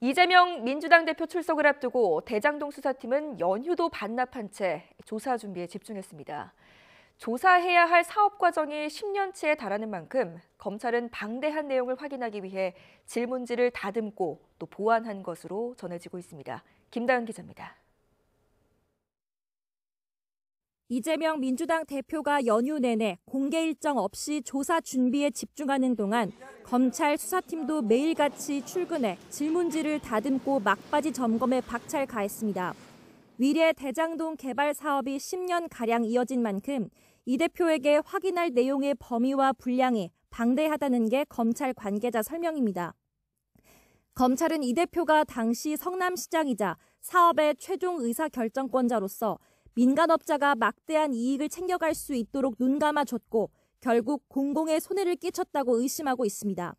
이재명 민주당 대표 출석을 앞두고 대장동 수사팀은 연휴도 반납한 채 조사 준비에 집중했습니다. 조사해야 할 사업 과정이 10년치에 달하는 만큼 검찰은 방대한 내용을 확인하기 위해 질문지를 다듬고 또 보완한 것으로 전해지고 있습니다. 김다은 기자입니다. 이재명 민주당 대표가 연휴 내내 공개 일정 없이 조사 준비에 집중하는 동안 검찰 수사팀도 매일같이 출근해 질문지를 다듬고 막바지 점검에 박차를 가했습니다. 위례 대장동 개발 사업이 10년가량 이어진 만큼 이 대표에게 확인할 내용의 범위와 분량이 방대하다는 게 검찰 관계자 설명입니다. 검찰은 이 대표가 당시 성남시장이자 사업의 최종 의사결정권자로서 민간업자가 막대한 이익을 챙겨갈 수 있도록 눈감아줬고 결국 공공에 손해를 끼쳤다고 의심하고 있습니다.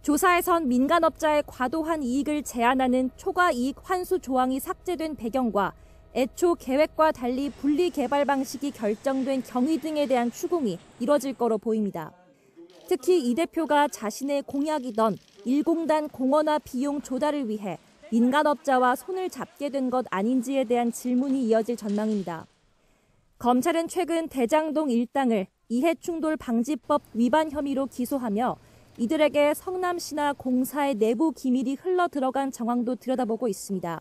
조사에선 민간업자의 과도한 이익을 제한하는 초과이익 환수 조항이 삭제된 배경과 애초 계획과 달리 분리 개발 방식이 결정된 경위 등에 대한 추궁이 이뤄질 거로 보입니다. 특히 이 대표가 자신의 공약이던 1공단 공원화 비용 조달을 위해 민간업자와 손을 잡게 된 것 아닌지에 대한 질문이 이어질 전망입니다. 검찰은 최근 대장동 일당을 이해충돌방지법 위반 혐의로 기소하며 이들에게 성남시나 공사의 내부 기밀이 흘러 들어간 정황도 들여다보고 있습니다.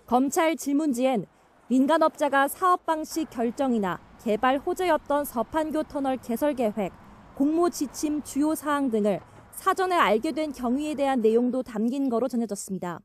검찰 질문지엔 민간업자가 사업 방식 결정이나 개발 호재였던 서판교 터널 개설 계획, 공모 지침 주요 사항 등을 사전에 알게 된 경위에 대한 내용도 담긴 거로 전해졌습니다.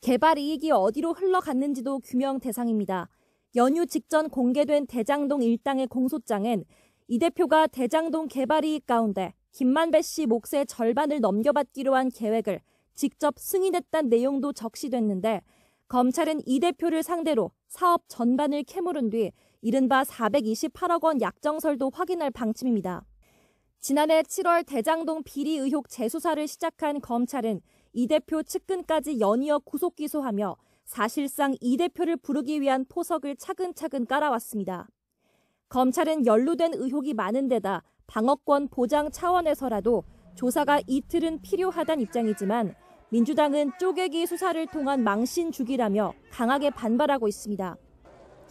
개발 이익이 어디로 흘러갔는지도 규명 대상입니다. 연휴 직전 공개된 대장동 일당의 공소장엔 이 대표가 대장동 개발 이익 가운데 김만배 씨 몫의 절반을 넘겨받기로 한 계획을 직접 승인했다는 내용도 적시됐는데 검찰은 이 대표를 상대로 사업 전반을 캐물은 뒤 이른바 428억 원 약정설도 확인할 방침입니다. 지난해 7월 대장동 비리 의혹 재수사를 시작한 검찰은 이 대표 측근까지 연이어 구속 기소하며 사실상 이 대표를 부르기 위한 포석을 차근차근 깔아왔습니다. 검찰은 연루된 의혹이 많은 데다 방어권 보장 차원에서라도 조사가 이틀은 필요하다는 입장이지만 민주당은 쪼개기 수사를 통한 망신 주기라며 강하게 반발하고 있습니다.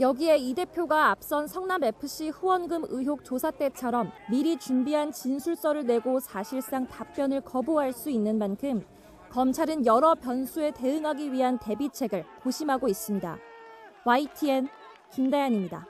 여기에 이 대표가 앞선 성남FC 후원금 의혹 조사 때처럼 미리 준비한 진술서를 내고 사실상 답변을 거부할 수 있는 만큼 검찰은 여러 변수에 대응하기 위한 대비책을 고심하고 있습니다. YTN 김다연입니다.